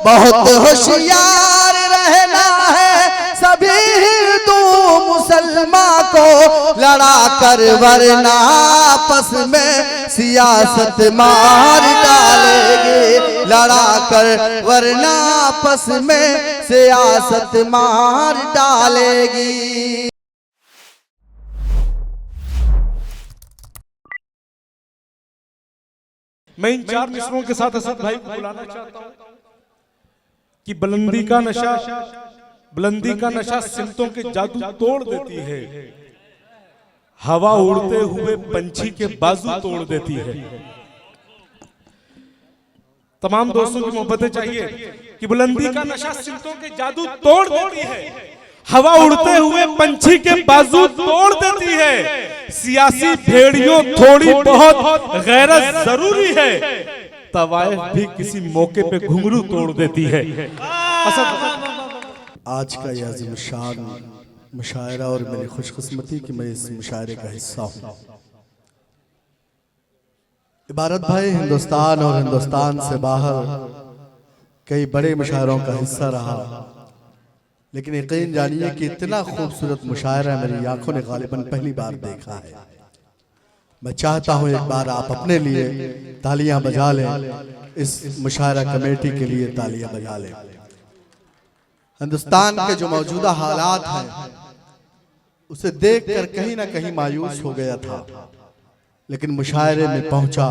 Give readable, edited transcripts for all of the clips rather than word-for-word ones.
बहुत होशियार रहना है सभी हिंदू मुसलमान को लड़ा कर, वरना आपस में सियासत मार डालेंगे। लड़ा कर वरना आपस में सियासत मार डालेगी। मैं इन 4 मिसरों के साथ असद भाई को बुलाना चाहता हूं कि बुलंदी का नशा सिमतों के जादू तोड़ देती है, हवा उड़ते हुए पंछी के बाजू तोड़ देती है। तमाम दोस्तों की मोहब्बतें चाहिए कि बुलंदी का नशा सिमतों के जादू तोड़ देती है, हवा उड़ते हुए पंछी के बाजू तोड़ देती है। सियासी भेड़ियों थोड़ी बहुत गैरत जरूरी है, तवाइफ भी किसी मौके पे घुंघरू तोड़ देती है। आज का यह अज़ीम शान मुशायरा और मेरी खुशकिस्मती कि मैं इस मुशायरे का हिस्सा हूँ। इबारत भाई हिंदुस्तान और हिंदुस्तान से बाहर कई बड़े मुशायरों का हिस्सा रहा, लेकिन यकीन जानिए कि इतना खूबसूरत मुशायरा मेरी आंखों ने गालिबन पहली बार देखा है। मैं चाहता हूं एक बार आप अपने लिए तालियां बजा लें, इस मुशायरा कमेटी के लिए तालियां बजा लें। हिंदुस्तान के जो मौजूदा हालात हैं उसे देखकर कहीं ना कहीं मायूस हो गया था, लेकिन मुशायरे में पहुंचा,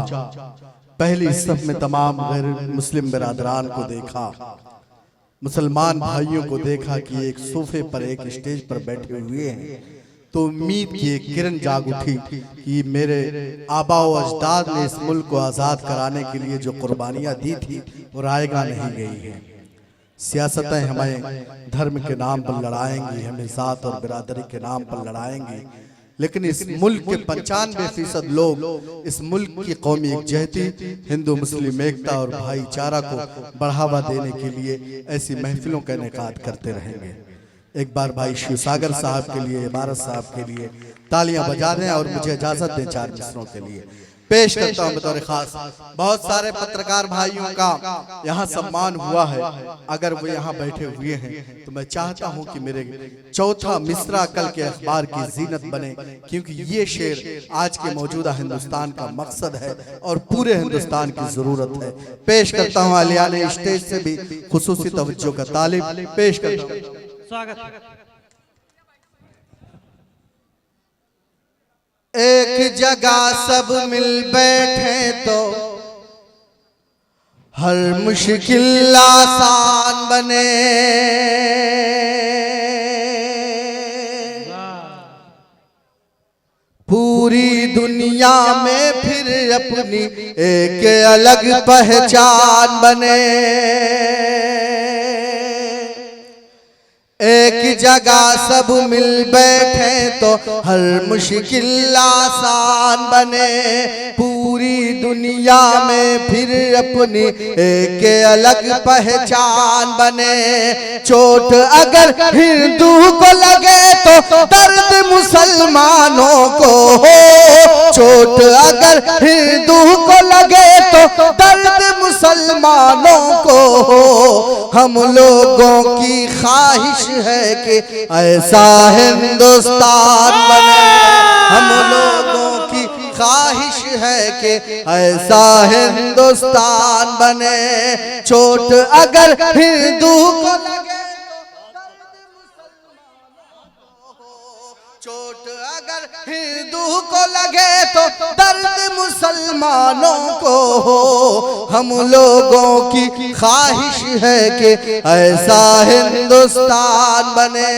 पहली सफ में तमाम गैर मुस्लिम बिरादरान को देखा, मुसलमान भाइयों को देखा कि एक सोफे पर एक स्टेज पर बैठे हुए हैं, तो उम्मीद की एक किरण जाग उठी कि मेरे आबा व अजदाद ने इस मुल्क को आज़ाद कराने के लिए जो कुर्बानियाँ दी थी वो रायगा नहीं गई है। सियासतें हमें धर्म के नाम पर लड़ाएंगी, हमें ज़ात और बिरादरी के नाम पर लड़ाएंगी, लेकिन इस मुल्क के 95% लोग इस मुल्क की कौमी एकजहती, हिंदू मुस्लिम एकता और भाईचारा को बढ़ावा देने के लिए ऐसी महफिलों का इनेकाद करते रहेंगे। एक बार भाई शिवसागर साहब के लिए, इबारत साहब के लिए तालियां बजा दें और मुझे इजाजत दें 4 मिसरों के लिए। पेश करता हूं बतौर खास। बहुत सारे पत्रकार भाइयों का यहाँ सम्मान हुआ है, अगर वो यहाँ बैठे हुए हैं तो मैं चाहता हूँ कि मेरे चौथा मिसरा कल के अखबार की जीनत बने, क्योंकि ये शेर आज के मौजूदा हिंदुस्तान का मकसद है और पूरे हिंदुस्तान की जरूरत है। पेश करता हूँ आलियाने स्टेज से भी खुसूसी तवज्जो का तालिब पेश करता हूँ। स्वागत। एक जगह सब मिल बैठे तो हर मुश्किल आसान बने। पूरी दुनिया में फिर अपनी एक अलग पहचान बने। एक जगह सब मिल बैठे तो हर मुश्किल आसान बने। पूरी दुनिया में फिर अपनी एक अलग पहचान बने। चोट अगर हिंदू को लगे तो दर्द मुसलमानों को हो। चोट अगर हिंदू को लगे तो दर्द मुसलमानों को हो। हम लोगों की ख्वाहिश है कि ऐसा हिंदुस्तान बने। हम लोगों की ख्वाहिश है कि ऐसा हिंदुस्तान बने। चोट अगर हिंदू को लगे चोट अगर हिंदू को लगे तो दर्द मुसलमानों को हो। हम लोगों की ख्वाहिश है कि ऐसा हिंदुस्तान बने।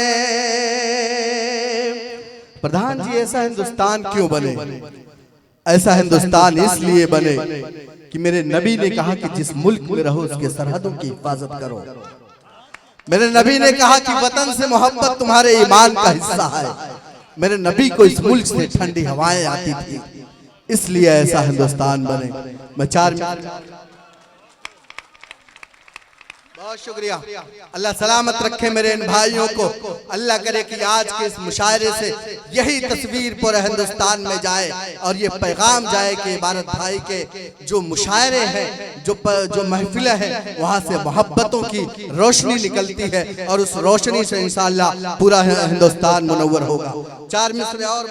प्रधान जी, ऐसा हिंदुस्तान क्यों बने? ऐसा हिंदुस्तान इसलिए बने कि मेरे नबी ने कहा कि जिस मुल्क में रहो उसके सरहदों की हिफाजत करो। मेरे नबी ने कहा कि वतन से मोहब्बत तुम्हारे ईमान का हिस्सा है। मेरे नबी को इस मुल्क से ठंडी हवाएं आती थी, इसलिए ऐसा हिंदुस्तान बने। मैं 4 बहुत शुक्रिया। अल्लाह सलामत रखे मेरे इन भाइयों को। अल्लाह करे कि आज के इस मुशायरे से यही तस्वीर पूरे हिंदुस्तान में जाए और ये पैगाम जाए कि इबारत भाई के जो मुशायरे हैं, जो महफिलें हैं, वहाँ से मोहब्बतों की रोशनी निकलती है और उस रोशनी से इंशाअल्लाह पूरा हिंदुस्तान मुनव्वर होगा। 4 मिसरे और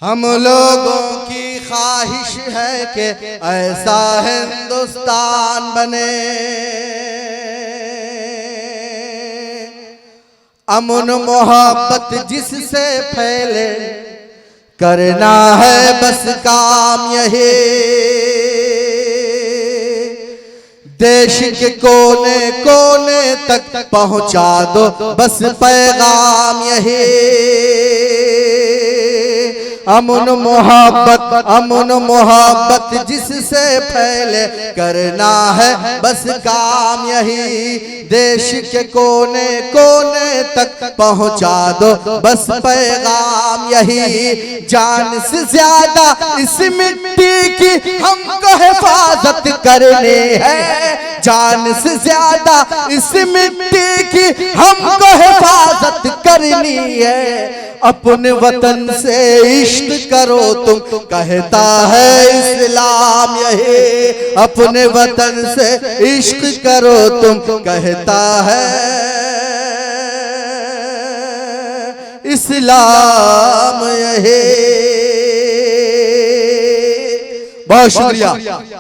हम लोगों की ख्वाहिश है कि ऐसा हिंदुस्तान बने, अमन मोहब्बत जिससे फैले, करना है बस काम यही, देश के कोने कोने तक पहुंचा दो बस पैगाम यही, अमन मोहब्बत जिससे फैले, करना है बस काम यही, देश के कोने कोने तक पहुंचा दो बस पैगाम यही, जान से ज्यादा इस मिट्टी की हमको हिफाजत करनी है, जान से ज्यादा इस मिट्टी की हमको हिफाजत करनी है, अपने वतन से इश्क करो तुम कहता है इस्लाम यही, अपने वतन से इश्क करो तुम कहता है इस्लाम यही। बहुत शुक्रिया।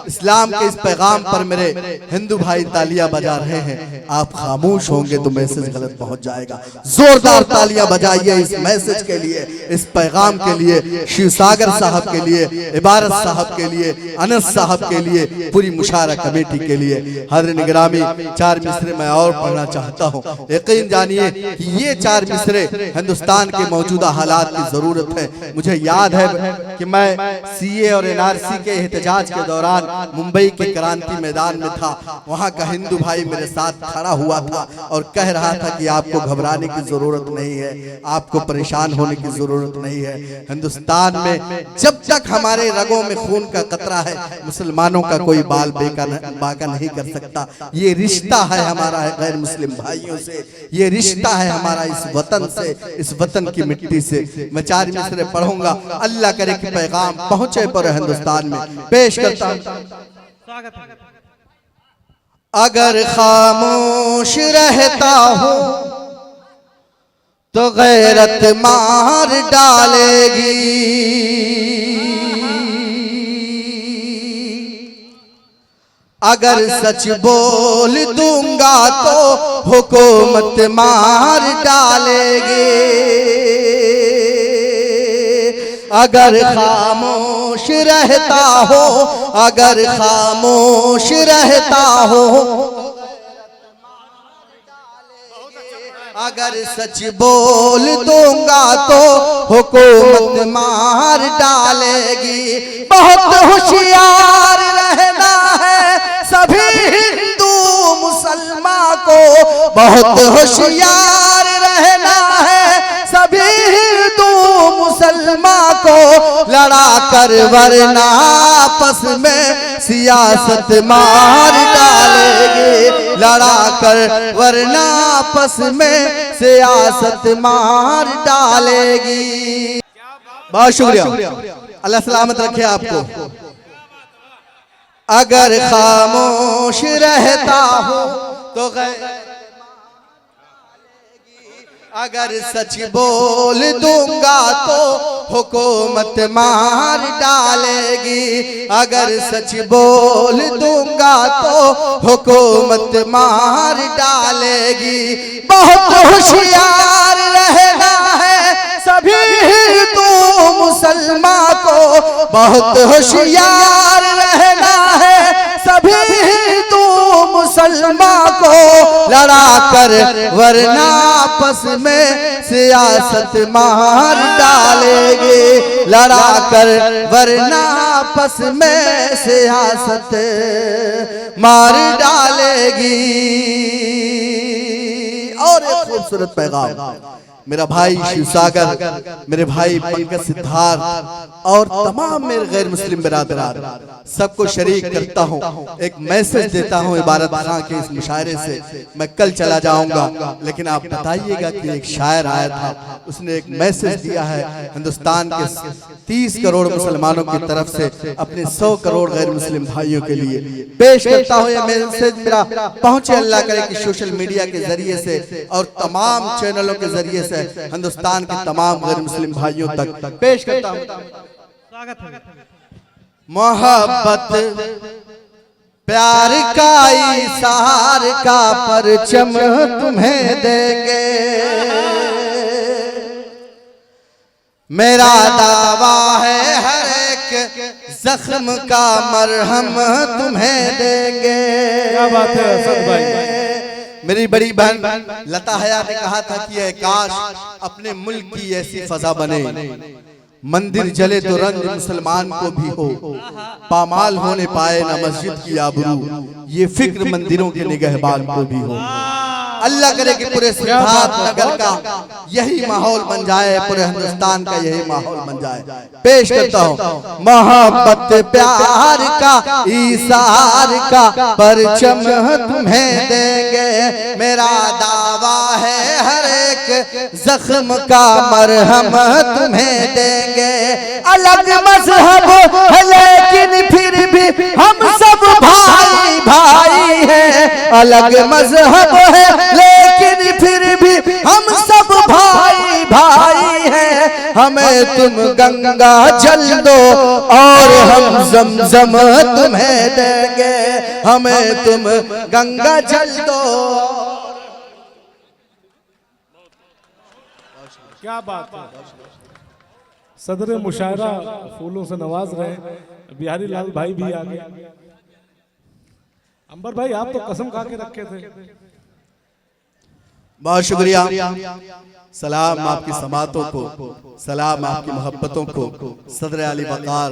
इस्लाम के इस पैगाम पर मेरे हिंदू भाई तालियां बजा रहे हैं, आप खामोश होंगे तो मैसेज गलत पहुंच जाएगा। जोरदार तालियां बजाइए इस मैसेज के लिए, इस पैगाम के लिए, शिव सागर साहब के लिए, इबारत साहब के लिए, अनस साहब के लिए, पूरी मुशायरा कमेटी के लिए। हर निगरामी 4 मिसरे मैं और पढ़ना चाहता हूँ। यकीन जानिए कि ये 4 मिसरे हिंदुस्तान के मौजूदा हालात की जरूरत है। मुझे याद है कि मैं CA और NRC के एहतजाज के दौरान मुंबई के क्रांति मैदान में था। वहां का हिंदू भाई मेरे साथ खड़ा हुआ था और कह रहा था कि आपको घबराने की जरूरत नहीं है, आपको परेशान होने की जरूरत नहीं है। हिंदुस्तान में जब तक हमारे रगों में खून का कतरा है, मुसलमानों का कोई बाल बाका नहीं कर सकता। ये रिश्ता है हमारा गैर मुस्लिम भाइयों से, ये रिश्ता है हमारा इस वतन से, इस वतन की मिट्टी से। मैं 4 मिसरे पढ़ूंगा, अल्लाह करे कि पैगाम पहुंचे पूरे हिंदुस्तान में। पेश करता हूं। अगर खामोश रहता हूं तो गैरत मार डालेगी, अगर सच बोल दूंगा तो हुकूमत मार डालेगी, अगर खामोश रहता हो, अगर खामोश रहता हो, अगर सच बोल दूंगा तो हुकूमत मार डालेगी। बहुत होशियार रहना है सभी हिंदू मुसलमान को, बहुत होशियार रहना है सभी हिंदू मुसलमान को, लड़ा कर वरना आपस में सियासत मार डालेगी, लड़ा कर वरना आपस में सियासत मार डालेगी। बहुत शुक्रिया, अल्लाह सलामत रखे आपको। अगर खामोश रहता हो तो अगर सच बोल दूंगा तो हुकूमत मार डालेगी, अगर सच बोल दूंगा तो हुकूमत मार डालेगी। बहुत होशियार रहना है सभी हिंदू मुसलमान को, बहुत होशियार रहना है सभी हिंदू मुसलमान को, लड़ा कर वरना आपस में सियासत मार डालेगी, लड़ा कर वरना आपस में सियासत मार डालेगी। और एक खूबसूरत पैगाम, मेरा भाई शिवसागर, मेरे भाई पंकज सिद्धार्थ और तमाम मेरे गैर मुस्लिम बिरादरान सबको शरीक करता हूँ। एक मैसेज देता हूँ इबारत खां के इस मुशायरे से। मैं कल चला जाऊंगा, लेकिन आप बताइएगा कि एक शायर आया था, उसने एक मैसेज दिया है हिंदुस्तान के 30 करोड़ मुसलमानों की तरफ से अपने 100 करोड़ गैर मुस्लिम भाइयों के लिए पेश करता हूँ। ये मैसेज मेरा पहुंचे, अल्लाह करे कि सोशल मीडिया के जरिए से और तमाम चैनलों के जरिए से हिंदुस्तान के तमाम गैर मुस्लिम भाइयों तक पेश करता हूँ। स्वागत है। मोहब्बत प्यार का इशार का परचम तुम्हें देंगे, मेरा दावा है हर एक जख्म का मरहम तुम्हें देंगे। क्या बात है असद भाई। मेरी बड़ी बहन लता हया ने कहा था कि ये काश अपने मुल्क की ऐसी फजा बने, मंदिर जले तो रंग मुसलमान को भी हो, पामाल होने पाए ना मस्जिद की आबरू, ये फिक्र मंदिरों के निगहबान को भी हो। अल्लाह करे कि पूरे सिद्धार्थ नगर का यही माहौल बन जाए, पूरे हिंदुस्तान का यही माहौल बन जाए। पेश करता हूँ। मोहब्बत प्यार का इशार का परचम तुम्हें देंगे, मेरा दावा है हर एक जख्म का मरहम तुम्हें देंगे। अलग मजहब है लेकिन फिर भी हम सब भाई भाई हैं, अलग मजहब है लेकिन फिर भी हम सब भाई भाई हैं। हमें तुम गंगा जल दो और हम जमजम तुम्हें देंगे, हमें तुम गंगा जल दो। क्या बात है। सदर मुशायरा फूलों से नवाज रहे बिहारी लाल भाई भी आ गए। अंबर भाई आप तो कसम खा के रखे थे। बहुत शुक्रिया। सलाम आपकी समातों को, सलाम आपकी मोहब्बतों को। सदर आली वकार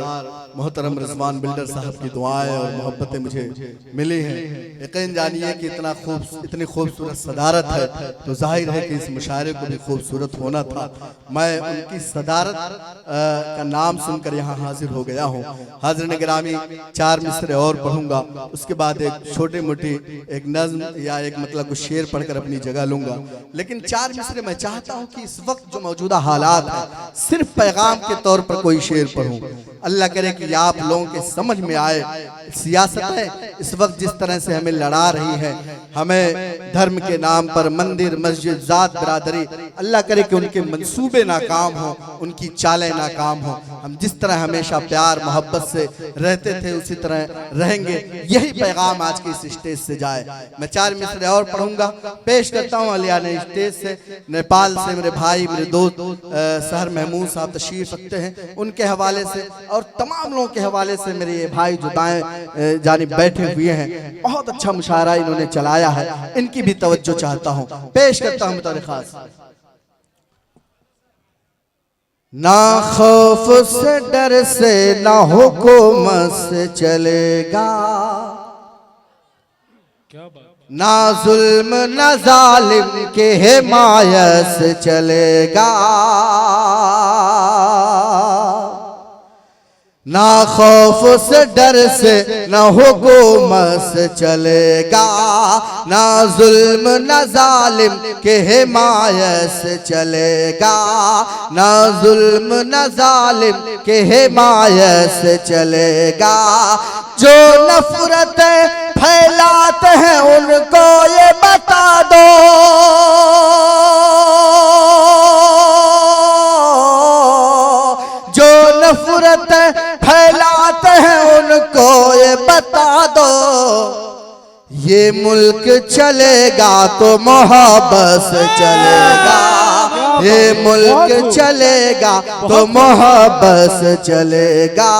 मोहतरम रिजवान बिल्डर साहब की दुआएं और मोहब्बतें मुझे मिली हैं। यकीन जानिए कि इतनी खूबसूरत सदारत है तो जाहिर है कि इस मुशायरे को भी खूबसूरत होना था। मैं उनकी सदारत का नाम सुनकर यहाँ हाजिर हो गया हूँ। हाज़िरीन गिरामी, 4 मिसरे और पढ़ूंगा, उसके बाद एक छोटी मोटी एक नज़्म या एक मतलब कुछ शेर पढ़कर अपनी जगह लूंगा। लेकिन 4 मिसरे मैं चाहता हूँ कि इस वक्त जो मौजूदा हालात है सिर्फ पैगाम के तौर पर कोई शेर पढ़ूं। अल्लाह करे कि आप लोगों के समझ में आए। सियासतें इस वक्त जिस तरह से हमें लड़ा रही है, हमें धर्म के नाम पर मंदिर मस्जिद जात बिरादरी, अल्लाह करे कि उनके मंसूबे नाकाम हो, उनकी चालें नाकाम हो। हम जिस तरह हमेशा प्यार मोहब्बत से रहते थे उसी तरह रहेंगे। यही पैगाम आज के इस स्टेज से जाए। मैं 4 मिसरे और पढ़ूंगा, पेश करता हूँ अलियाने स्टेज से। नेपाल से मेरे भाई मेरे दोस्त सहर महमूद साहब तशरीफ रखते हैं, उनके हवाले से और तमाम लोगों के हवाले से मेरे ये भाई जो दाएं जानिब बैठे हुए हैं, बहुत अच्छा मुशायरा इन्होंने चलाया है, इनकी भी तवज्जो चाहता हूँ। पेश करता हूँ बतौर खास। ना खौफ से डर से ना हुकूमत से चलेगा, ना जुल्म न जालिम के हिमायत से चलेगा। ना खौफ से डर से ना हुकूमत से चलेगा, ना जुल्म न जालिम के हिमायत से चलेगा, ना जुल्म न जालिम के हिमायत से चलेगा। जो नफरत फैलाते हैं उनको ये बता दो, जो नफरत फैलाते हैं उनको ये बता दो। ये मुल्क चलेगा तो मोहब्बत से चलेगा, ये मुल्क चलेगा तो मोहब्बत से चलेगा,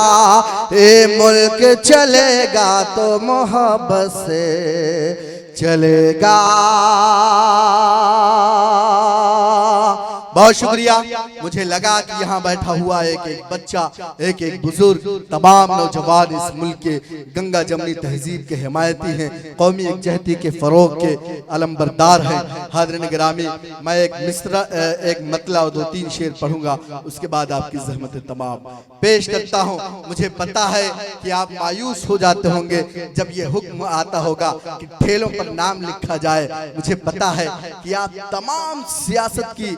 ये मुल्क चलेगा तो मोहब्बत से चलेगा। बहुत शुक्रिया। मुझे लगा कि यहाँ बैठा हुआ एक एक बच्चा, एक एक बुजुर्ग, तमाम नौजवान इस मुल्क के गंगा जमनी तहजीब के हिमायती हैं, कौमी यकजहती के फरोग के अलमबरदार हैं। हाज़रीन गिरामी, मैं एक मिसरा, एक मतला और 2-3 शेर पढ़ूंगा, उसके बाद आपकी ज़हमत तमाम पेश करता हूँ। मुझे पता है कि आप मायूस हो जाते होंगे जब ये हुक्म आता होगा कि ठेलों पर नाम लिखा जाए। मुझे पता है कि आप तमाम सियासत की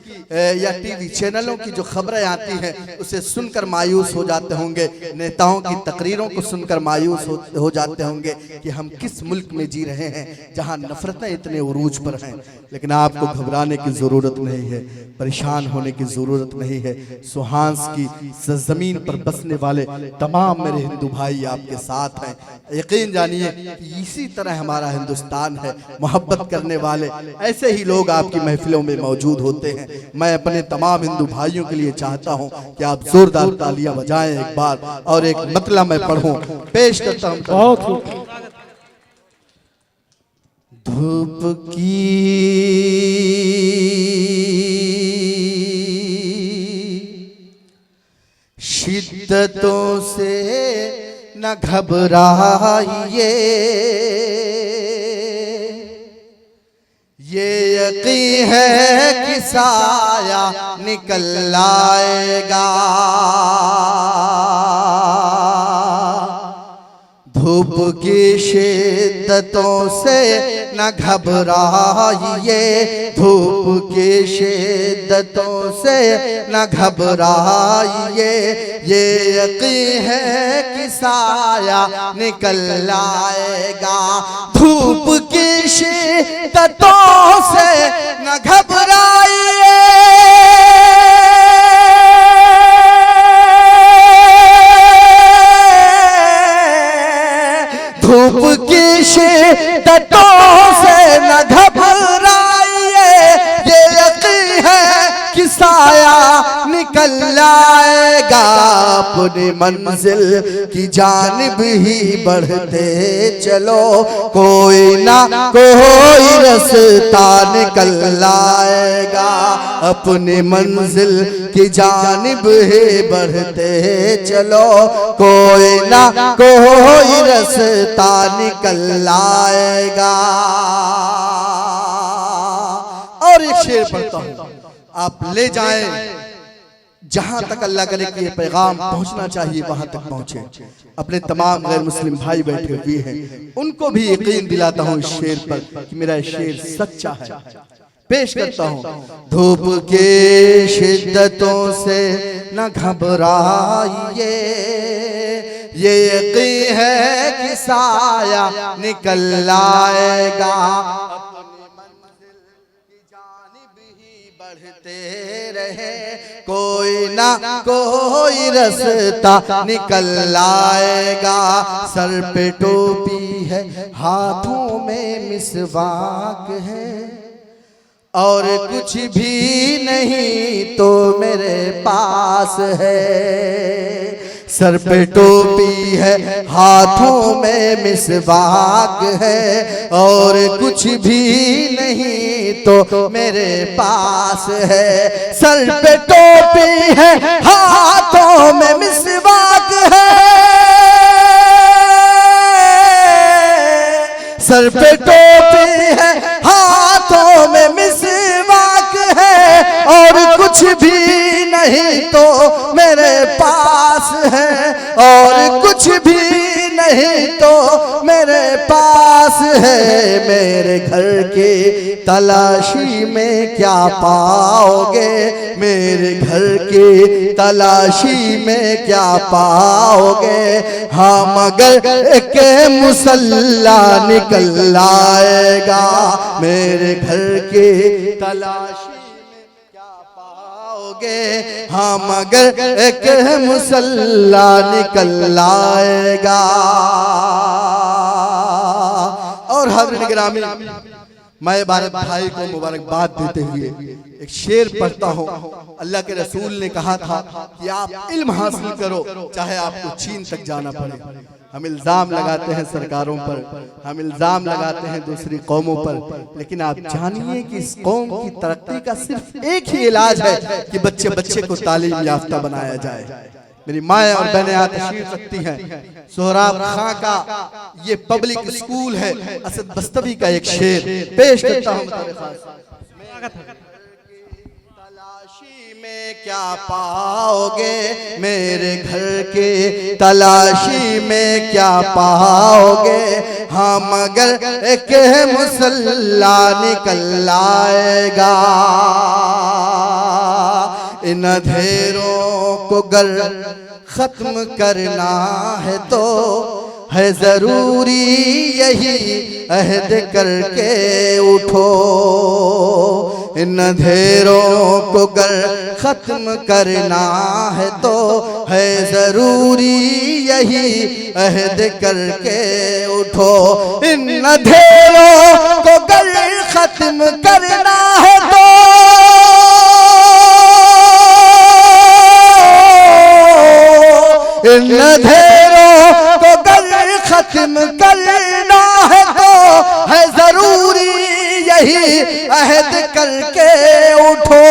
या टीवी चैनलों की जो खबरें आती हैं उसे सुनकर मायूस हो जाते होंगे, नेताओं की तकरीरों को सुनकर मायूस हो जाते होंगे कि हम किस मुल्क में जी रहे हैं जहां नफरतें इतने उरूज पर हैं। लेकिन आपको घबराने की ज़रूरत नहीं है, परेशान होने की ज़रूरत नहीं है। सुहांस की ज़मीन पर बसने वाले तमाम मेरे हिंदू भाई आपके साथ हैं। यकीन जानिए कि इसी तरह हमारा हिंदुस्तान है। मोहब्बत करने वाले ऐसे ही लोग आपकी महफिलों में मौजूद होते हैं। मैं अपने तमाम हिंदू भाइयों के लिए चाहता हूं कि आप जोरदार तालियां बजाएं एक बार, और एक मतला मैं पढ़ूं, पेश करता हूं। धूप की शिद्दतों से न घबराइए, ये यकीन है कि साया निकल आएगा। धूप की शिद्दतों से न घबराइए, धूप की शिद्दतों से न घबराइए, ये यकीन है कि साया निकल आएगा। धूप की शिद्दतों से न घबराइए, धूप की शिद्दतों से न घबराइए, ये यकीन है कि साया निकल आएगा। अपनी मंजिल की जानिब ही बढ़ते चलो, कोई ना कोई रास्ता निकल आएगा। अपनी मंजिल की जानिब ही बढ़ते चलो, कोई ना कोई रास्ता निकल आएगा। और एक शेर पढ़ता हूं, आप ले जाएं जहां तक अल्लाह करे कि ये पैगाम पहुंचना चाहिए वहां तक पहुंचे। अपने तमाम गैर मुस्लिम भाई बैठे हुए हैं, उनको भी यकीन दिलाता हूं इस शेर पर कि मेरा शेर सच्चा है। पेश करता हूं। धूप के शिद्दतों से न घबराइए, ये यकीन है कि साया निकल आएगा। बढ़ते रहे, कोई ना कोई रास्ता निकल आएगा। सर पे टोपी है, हाथों में मिसवाक है, और कुछ भी नहीं तो मेरे पास है। सर पे टोपी है, हाथों में मिसवाक है, और कुछ भी नहीं तो मेरे पास है। सर पे टोपी है, हाथों में मिसवाक है, सर पे टोपी है, हाथों में मिसवाक है, और कुछ भी नहीं तो मेरे पास है, और कुछ भी नहीं तो मेरे पास है। मेरे घर के तलाशी में क्या पाओगे, मेरे घर के तलाशी में क्या पाओगे। हाँ मगर एक मुसल्ला निकल आएगा, मेरे घर के तलाशी हाँ मगर एक मुसल्ला निकल आएगा। और हाज़रीन गिरामी, मैं भारत भाई को मुबारकबाद देते हुए एक शेर पढ़ता हूँ। अल्लाह के रसूल ने कहा था कि आप इल्म हासिल करो चाहे आपको चीन तक जाना पड़े। हम इल्जाम लगाते हैं सरकारों पर, हम इल्जाम लगाते हैं दूसरी कौमों पर, लेकिन आप जानिए कि इस कौम की तरक्की का सिर्फ एक ही इलाज है कि बच्चे बच्चे को तालीम याफ्ता बनाया जाए। मेरी माएँ और बहनें यहाँ तशरीफ रखती हैं। सोहराब खां का ये पब्लिक स्कूल है। असद बस्तवी का एक शेर पेश करता हूँ। तलाशी में क्या पाओगे मेरे घर के, तलाशी में क्या पाओगे, हाँ मगर एक मुसल्ला निकल आएगा। इन अंधेरों को गर खत्म करना है तो है जरूरी यही अहद करके उठो। इन अंधेरों को गर खत्म करना है तो है जरूरी यही अहद करके उठो। इन अंधेरों को गर खत्म करना है तो इन अंधेरों को गर खत्म करना है तो है जरूरी यही अहद करके उठो।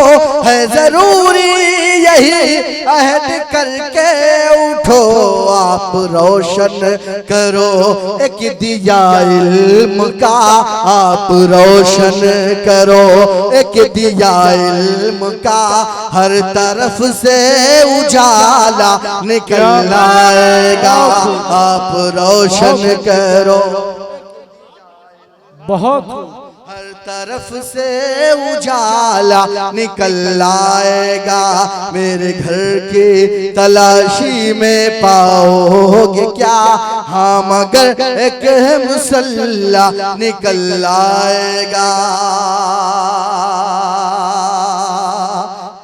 है जरूरी यही अहद करके उठो। आप रोशन करो एक दिया इल्म का, आप रोशन करो एक दिया इल्म का, हर तरफ से उजाला निकल आएगा। आप रोशन करो बहुत, हर तरफ से उजाला निकल आएगा। मेरे घर की तलाशी में पाओगे क्या, हाँ मगर एक मुसल्ला निकल आएगा।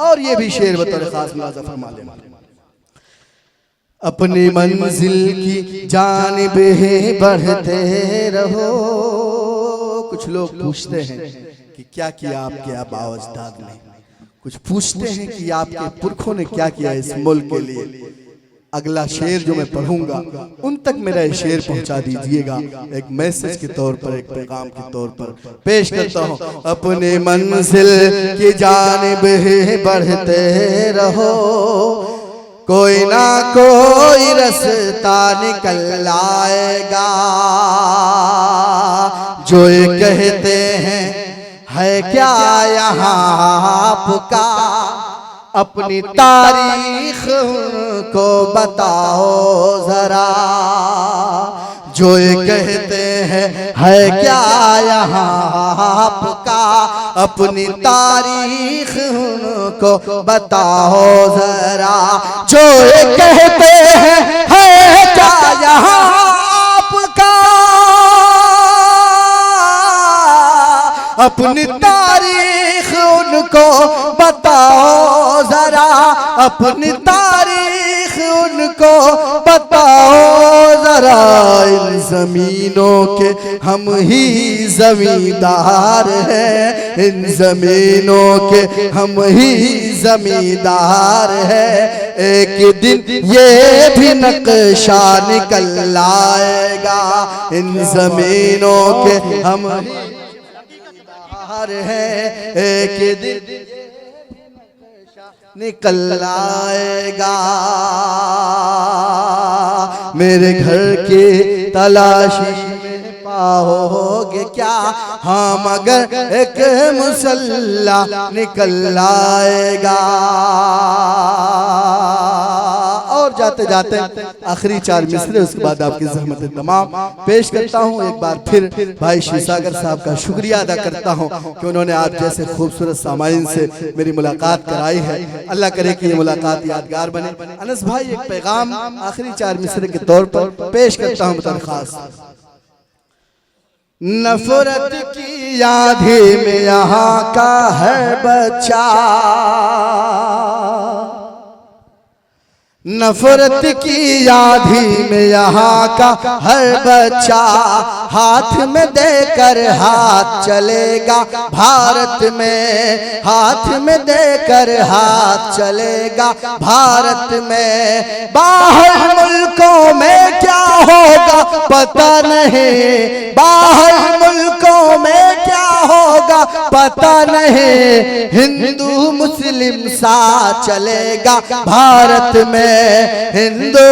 और ये भी शेर बतौर खास मुलाज़ा फरमा लेना। अपनी मंजिल की जानिब ही बढ़ते रहो। कुछ लोग पूछते हैं कि क्या किया आपके आबा अजदाद ने, कुछ पूछते हैं कि आपके पुरखों ने क्या किया इस मुल्क के लिए। अगला शेर जो मैं पढ़ूंगा उन तक मेरा ये शेर पहुंचा दीजिएगा, एक मैसेज के तौर पर, एक पैगाम के तौर पर पेश करता हूं। अपनी मंजिल की जानिब ही बढ़ते रहो, कोई ना कोई रास्ता निकल आएगा। जो ये कहते हैं है क्या यहाँ आपका, अपनी तारीख को बताओ जरा। जो ये कहते हैं है क्या यहाँ आपका, अपनी तारीख को बताओ जरा। जो ये कहते हैं है क्या यहाँ आपका, अपनी तारीख उनको बताओ जरा। अपनी तारीख उनको बताओ जरा। इन जमीनों के हम ही जमींदार हैं, इन जमीनों के हम ही जमींदार हैं। एक दिन ये भी नक्शा निकल आएगा। इन जमीनों के हम है, एक दिन निकल आएगा। मेरे घर की तलाशी में पाओगे क्या, हाँ मगर एक मुसल्ला निकल आएगा। और जाते जाते आखिरी चार मिसरे, उसके बाद आपकी ज़हमत तमाम पेश करता हूँ। एक बार फिर भाई शिवसागर साहब का शुक्रिया अदा करता हूँ कि उन्होंने आप जैसे खूबसूरत सामाइन से मेरी मुलाकात कराई है। अल्लाह करे कि ये मुलाकात यादगार बने। अनस भाई एक पैगाम आखिरी चार मिसरे के तौर पर पेश करता हूँ बतौर खास। नफरत की आंधी में यहाँ का है बच्चा, नफरत की आंधी में यहाँ का हर बच्चा, हाथ में देकर हाथ चलेगा भारत में, हाथ में देकर हाथ चलेगा भारत में। बाहर मुल्कों में क्या हो पता नहीं, बाहर मुल्कों में क्या होगा पता नहीं, हिंदू मुस्लिम साथ चलेगा भारत में, हिंदू